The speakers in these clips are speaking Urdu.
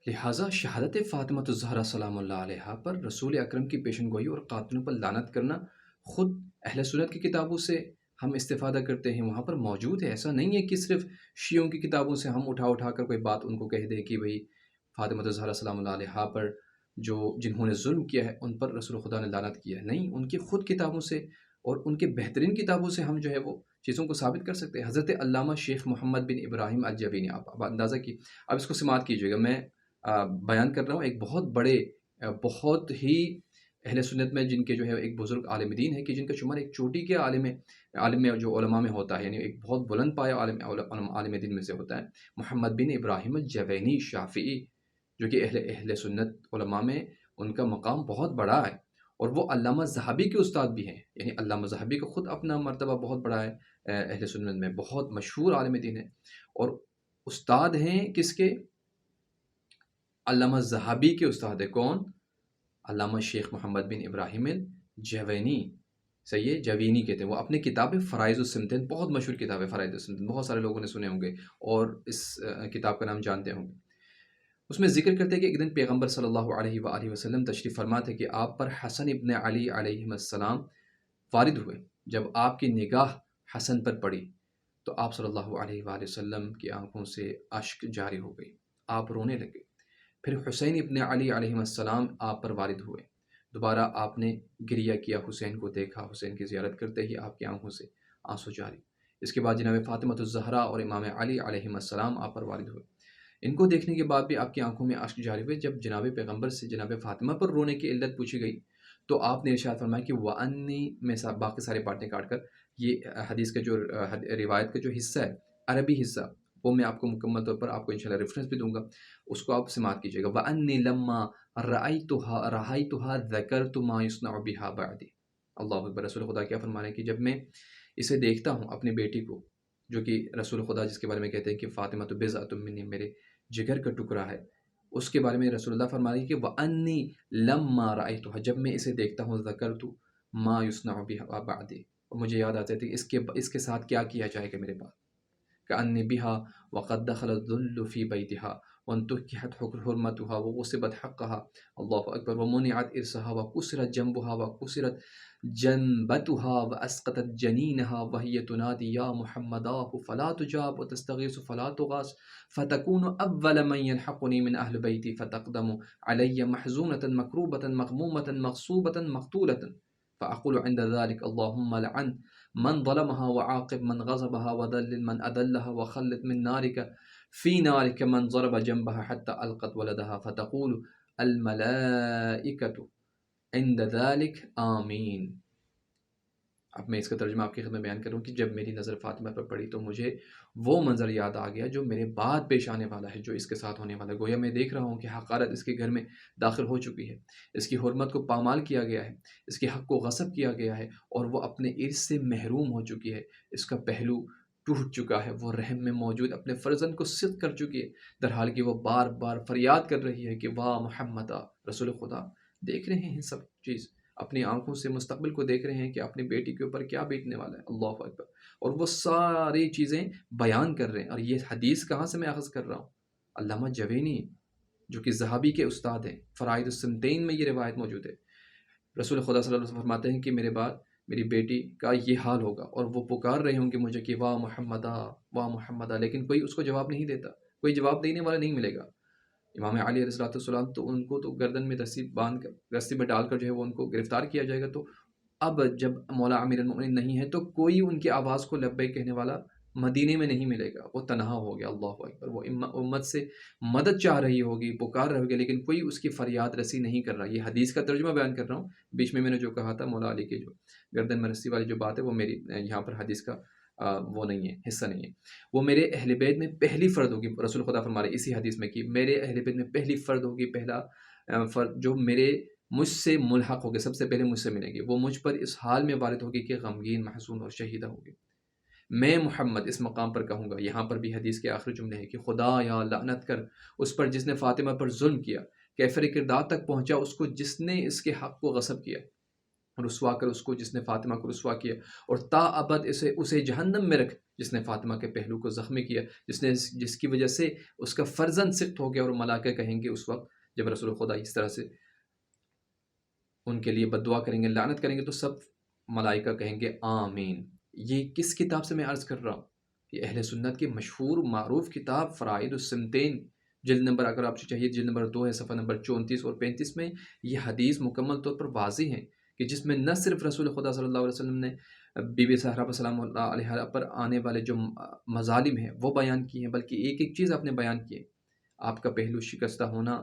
لہٰذا شہادت فاطمہ الزہرا سلام اللہ علیہا پر رسول اکرم کی پیشن گوئی اور قاتلوں پر لعنت کرنا خود اہل سنت کی کتابوں سے ہم استفادہ کرتے ہیں، وہاں پر موجود ہے۔ ایسا نہیں ہے کہ صرف شیعوں کی کتابوں سے ہم اٹھا کر کوئی بات ان کو کہہ دیں کہ بھئی فاطمہ الزہرا سلام اللہ علیہا پر جنہوں نے ظلم کیا ہے ان پر رسول خدا نے لعنت کیا ہے۔ نہیں، ان کی خود کتابوں سے اور ان کے بہترین کتابوں سے ہم جو ہے وہ چیزوں کو ثابت کر سکتے ہیں۔ حضرت علامہ شیخ محمد بن ابراہیم الجوینی، آپ اندازہ کی، اب اس کو سماعت کیجیے گا، میں بیان کر رہا ہوں ایک بہت بڑے بہت ہی اہل سنت میں جن کے جو ہے ایک بزرگ عالم دین ہے کہ جن کا شمار ایک چوٹی کے عالم میں جو علماء میں ہوتا ہے، یعنی ایک بہت بلند پایا عالم دین میں سے ہوتا ہے، محمد بن ابراہیم الجوینی شافعی، جو کہ اہل سنت علماء میں ان کا مقام بہت بڑا ہے، اور وہ علامہ ذہبی کے استاد بھی ہیں۔ یعنی علامہ ذہبی کا خود اپنا مرتبہ بہت بڑا ہے، اہل سنت میں بہت مشہور عالم دین ہے، اور استاد ہیں کس کے؟ علامہ ذہبی کے استاد ہے کون؟ علامہ شیخ محمد بن ابراہیم الجوینی، صحیح ہے، جوینی کہتے ہیں۔ وہ اپنی کتاب فرائض السمتین، بہت مشہور کتاب ہے فرائض السمتین، بہت سارے لوگوں نے سنے ہوں گے اور اس کتاب کا نام جانتے ہوں گے۔ اس میں ذکر کرتے ہیں کہ ایک دن پیغمبر صلی اللہ علیہ وآلہ وسلم تشریف فرما تھے کہ آپ پر حسن ابن علی علیہ السلام وارد ہوئے۔ جب آپ کی نگاہ حسن پر پڑی تو آپ صلی اللہ علیہ وآلہ وسلم کی آنکھوں سے اشک جاری ہو گئی، آپ رونے لگے۔ پھر حسین ابن علی علیہ السلام آپ پر وارد ہوئے، دوبارہ آپ نے گریہ کیا، حسین کو دیکھا، حسین کی زیارت کرتے ہی آپ کی آنکھوں سے آنسو جاری۔ اس کے بعد جناب فاطمہ الزہرا اور امام علی علیہ السلام آپ پر وارد ہوئے، ان کو دیکھنے کے بعد بھی آپ کی آنکھوں میں اشک جاری ہوئے۔ جب جناب پیغمبر سے جناب فاطمہ پر رونے کی علت پوچھی گئی تو آپ نے ارشاد فرمایا کہ وَأَنِّي میں باقی سارے باتیں کاٹ کر یہ حدیث کا جو روایت کا جو حصہ ہے، عربی حصہ، وہ میں آپ کو مکمل طور پر آپ کو انشاءاللہ ریفرنس بھی دوں گا، اس کو آپ سماعت کیجیے گا۔ وَأَنِّي لَمَّا رَأَيْتُهَا ذَكَرْتُ مَا يُصْنَعُ بِهَا بَعْدِي۔ اللہ اکبر، رسول خدا کیا فرما رہے ہیں کہ جب میں اسے دیکھتا ہوں اپنی بیٹی کو، جو کہ رسول خدا جس کے بارے میں کہتے ہیں کہ فاطمہ تو بضعۃ منی، میرے جگر کا ٹکڑا ہے، اس کے بارے میں رسول اللہ فرما رہی ہے کہ وَأَنِّي لَمَّا رَأَيْتُهَا، جب میں اسے دیکھتا ہوں ذَكَرْتُ مَا يُصْنَعُ بِهَا بَعْدِي، اور مجھے یاد آتا ہے کہ اس کے ساتھ کیا کیا جائے گا میرے بعد۔ كأني بها وقد دخل الذل في بيتها وانتهكت حرمتها وغصبت حقها، الله أكبر، ومنعت إرثها وكسرت جنبها وكسرت جنبتها وأسقطت جنينها وهي تنادي يا محمداه فلا تجاب وتستغيث فلا تغاث، فتكون أول من يلحقني من أهل بيتي فتقدم علي محزونة مكروبة مغمومة مغصوبة مقتولة، فأقول عند ذلك اللهم لعن من ظلمها وعاقب من غضبها وذلل من أذلها وخلد من نارك في نارك من ضرب جنبها حتى ألقت ولدها، فتقول الملائكة عند ذلك آمین۔ اب میں اس کا ترجمہ آپ کی خدمت میں بیان کروں کہ جب میری نظر فاطمہ پر پڑی تو مجھے وہ منظر یاد آ گیا جو میرے بعد پیش آنے والا ہے، جو اس کے ساتھ ہونے والا ہے۔ گویا میں دیکھ رہا ہوں کہ حقارت اس کے گھر میں داخل ہو چکی ہے، اس کی حرمت کو پامال کیا گیا ہے، اس کے حق کو غصب کیا گیا ہے، اور وہ اپنے ارث سے محروم ہو چکی ہے، اس کا پہلو ٹوٹ چکا ہے، وہ رحم میں موجود اپنے فرزند کو صدق کر چکی ہے، در حال کہ وہ بار بار فریاد کر رہی ہے کہ واہ محمد، رسول خدا دیکھ رہے ہیں سب چیز، اپنی آنکھوں سے مستقبل کو دیکھ رہے ہیں کہ اپنی بیٹی کے اوپر کیا بیتنے والا ہے، اللہ اکبر، اور وہ ساری چیزیں بیان کر رہے ہیں۔ اور یہ حدیث کہاں سے میں اخذ کر رہا ہوں؟ علامہ جوینی، جو کہ ذہبی کے استاد ہیں، فرائض السنتین میں یہ روایت موجود ہے۔ رسول خدا صلی اللہ علیہ وسلم فرماتے ہیں کہ میرے بعد میری بیٹی کا یہ حال ہوگا، اور وہ پکار رہے ہوں گے مجھے کہ واہ محمدہ، واہ محمدہ، لیکن کوئی اس کو جواب نہیں دیتا، کوئی جواب دینے والا نہیں ملے گا۔ امام علی علیہ السلام تو ان کو تو گردن میں رسی باندھ کر، رسی میں ڈال کر جو ہے وہ ان کو گرفتار کیا جائے گا۔ تو اب جب مولا امیر المؤمنین نہیں ہے تو کوئی ان کی آواز کو لبیک کہنے والا مدینے میں نہیں ملے گا، وہ تنہا ہو گیا، اللہ اکبر، وہ امت سے مدد چاہ رہی ہوگی، پکار رہے ہوگی، لیکن کوئی اس کی فریاد رسی نہیں کر رہا۔ یہ حدیث کا ترجمہ بیان کر رہا ہوں، بیچ میں نے جو کہا تھا مولا علی کے جو گردن میں رسی والی جو بات ہے وہ میری یہاں پر حدیث کا وہ نہیں ہے، حصہ نہیں ہے، وہ میرے اہل بیت میں پہلی فرد ہوگی، رسول خدا فرما رہے اسی حدیث میں کہ میرے اہل بیت میں پہلی فرد ہوگی، پہلا فرد جو مجھ سے ملحق ہوگی، سب سے پہلے مجھ سے ملے گی، وہ مجھ پر اس حال میں وارد ہوگی کہ غمگین، محزون اور شہیدہ ہوگی۔ میں محمد اس مقام پر کہوں گا، یہاں پر بھی حدیث کے آخری جملے ہیں کہ خدا یا لعنت کر اس پر جس نے فاطمہ پر ظلم کیا، کیفر کردار تک پہنچا اس کو جس نے اس کے حق کو غصب کیا۔ رسوا کر اس کو جس نے فاطمہ کو رسوا کیا، اور تا ابد اسے جہنم میں رکھ جس نے فاطمہ کے پہلو کو زخمی کیا، جس کی وجہ سے اس کا فرزند سقط ہو گیا، اور ملائکہ کہیں گے اس وقت جب رسول خدا اس طرح سے ان کے لیے بد دعا کریں گے، لعنت کریں گے، تو سب ملائکہ کہیں گے آمین۔ یہ کس کتاب سے میں عرض کر رہا ہوں؟ یہ اہل سنت کی مشہور معروف کتاب فرائض السنتین، جلد نمبر اگر آپ سے چاہیے جلد نمبر 2 ہے، صفحہ نمبر 34 اور 35 میں یہ حدیث مکمل طور پر واضح ہے کہ جس میں نہ صرف رسول خدا صلی اللہ علیہ وسلم نے بی بی زہرا سلام اللہ علیہ پر آنے والے جو مظالم ہیں وہ بیان کی ہیں، بلکہ ایک ایک چیز آپ نے بیان کی ہے۔ آپ کا پہلو شکستہ ہونا،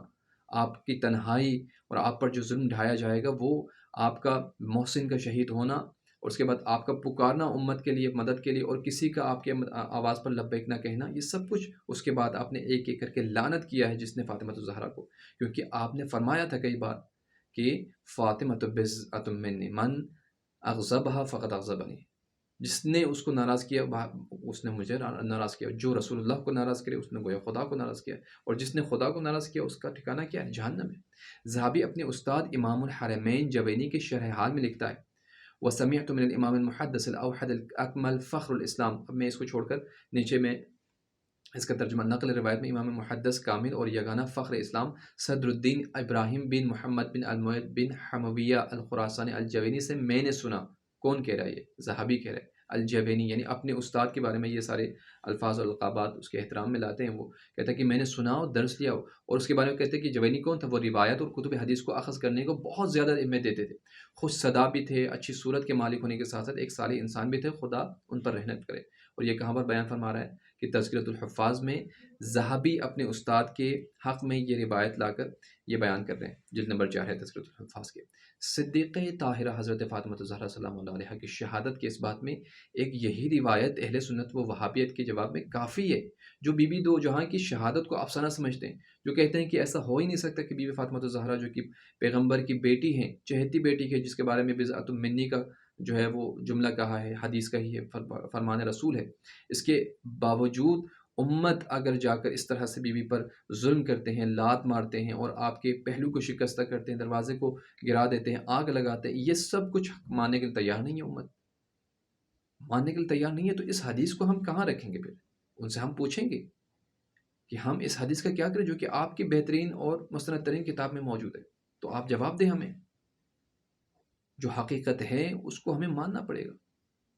آپ کی تنہائی، اور آپ پر جو ظلم ڈھایا جائے گا وہ آپ کا محسن کا شہید ہونا، اور اس کے بعد آپ کا پکارنا امت کے لیے مدد کے لیے، اور کسی کا آپ کے آواز پر لبیک نہ کہنا، یہ سب کچھ اس کے بعد آپ نے ایک ایک کر کے لعنت کیا ہے جس نے فاطمہ الزہرا کو، کیونکہ آپ نے فرمایا تھا کئی بار کہ فاطمہ بضعۃ منی من اغضبها فقد اغضبنی، جس نے اس کو ناراض کیا اس نے مجھے ناراض کیا، جو رسول اللہ کو ناراض کرے اس نے گویا خدا کو ناراض کیا، اور جس نے خدا کو ناراض کیا اس کا ٹھکانہ کیا ہے؟ جہنم ہے۔ ذہبی اپنے استاد امام الحرمین جوینی کے شرح حال میں لکھتا ہے وَسَمِعْتُ مِنَ الْإِمَامِ الْمُحَدِّثِ الْأَوْحَدِ الْأَكْمَلِ فَخْرُ الْإِسْلام۔ اب میں اس کو چھوڑ کر نیچے میں اس کا ترجمہ نقل روایت میں امام محدث کامل اور یگانہ فخر اسلام صدر الدین ابراہیم بن محمد بن المعید بن حمویہ الخراسانی الجوینی سے میں نے سنا۔ کون کہہ رہا ہے؟ یہ ذہبی کہہ رہا ہے، الجوینی، یعنی اپنے استاد کے بارے میں یہ سارے الفاظ اور القابات اس کے احترام میں لاتے ہیں۔ وہ کہتا ہے کہ میں نے سنا اور درس لیا، اور اس کے بارے میں کہتے ہیں کہ جوینی کون تھا؟ وہ روایت اور کتب حدیث کو اخذ کرنے کو بہت زیادہ اہمیت دیتے تھے، خوش صدا بھی تھے، اچھی صورت کے مالک ہونے کے ساتھ ساتھ ایک صالح انسان بھی تھے، خدا ان پر رحمت کرے۔ اور یہ کہاں پر بیان فرما رہا ہے کہ تذکرۃ الحفاظ میں ذہبی اپنے استاد کے حق میں یہ روایت لا کر یہ بیان کر رہے ہیں، جلد نمبر 4 ہے تذکرۃ الحفاظ کے۔ صدیقہ طاہرہ حضرت فاطمہ الزہرا سلام اللہ علیہا کی شہادت کے اس بات میں ایک یہی روایت اہل سنت و وہابیت کے جواب میں کافی ہے، جو بی بی دو جہاں کی شہادت کو افسانہ سمجھتے ہیں، جو کہتے ہیں کہ ایسا ہو ہی نہیں سکتا کہ بی بی فاطمہ الزہرا جو کہ پیغمبر کی بیٹی ہیں، چہیتی بیٹی ہے، جس کے بارے میں بضعۃ منی کا جو ہے وہ جملہ کہا ہے، حدیث کا ہی ہے، فرمان رسول ہے، اس کے باوجود امت اگر جا کر اس طرح سے بیوی پر ظلم کرتے ہیں، لات مارتے ہیں، اور آپ کے پہلو کو شکستہ کرتے ہیں، دروازے کو گرا دیتے ہیں، آگ لگاتے ہیں، یہ سب کچھ ماننے کے لیے تیار نہیں ہے، امت ماننے کے لیے تیار نہیں ہے، تو اس حدیث کو ہم کہاں رکھیں گے؟ پھر ان سے ہم پوچھیں گے کہ ہم اس حدیث کا کیا کریں جو کہ آپ کی بہترین اور مستند ترین کتاب میں موجود ہے؟ تو آپ جواب دیں ہمیں، جو حقیقت ہے اس کو ہمیں ماننا پڑے گا،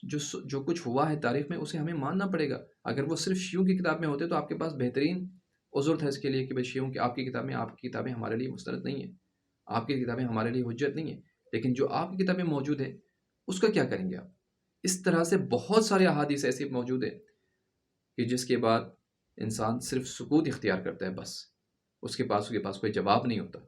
جو کچھ ہوا ہے تاریخ میں اسے ہمیں ماننا پڑے گا۔ اگر وہ صرف شیعوں کی کتاب میں ہوتے تو آپ کے پاس بہترین عذر تھا اس کے لیے کہ بھائی شیعوں کی آپ کی کتابیں ہمارے لیے مستند نہیں ہیں، آپ کی کتابیں ہمارے لیے حجت نہیں ہیں، لیکن جو آپ کی کتابیں موجود ہیں اس کا کیا کریں گے آپ؟ اس طرح سے بہت سارے احادیث ایسی موجود ہیں کہ جس کے بعد انسان صرف سکوت اختیار کرتا ہے، بس اس کے پاس کوئی جواب نہیں ہوتا۔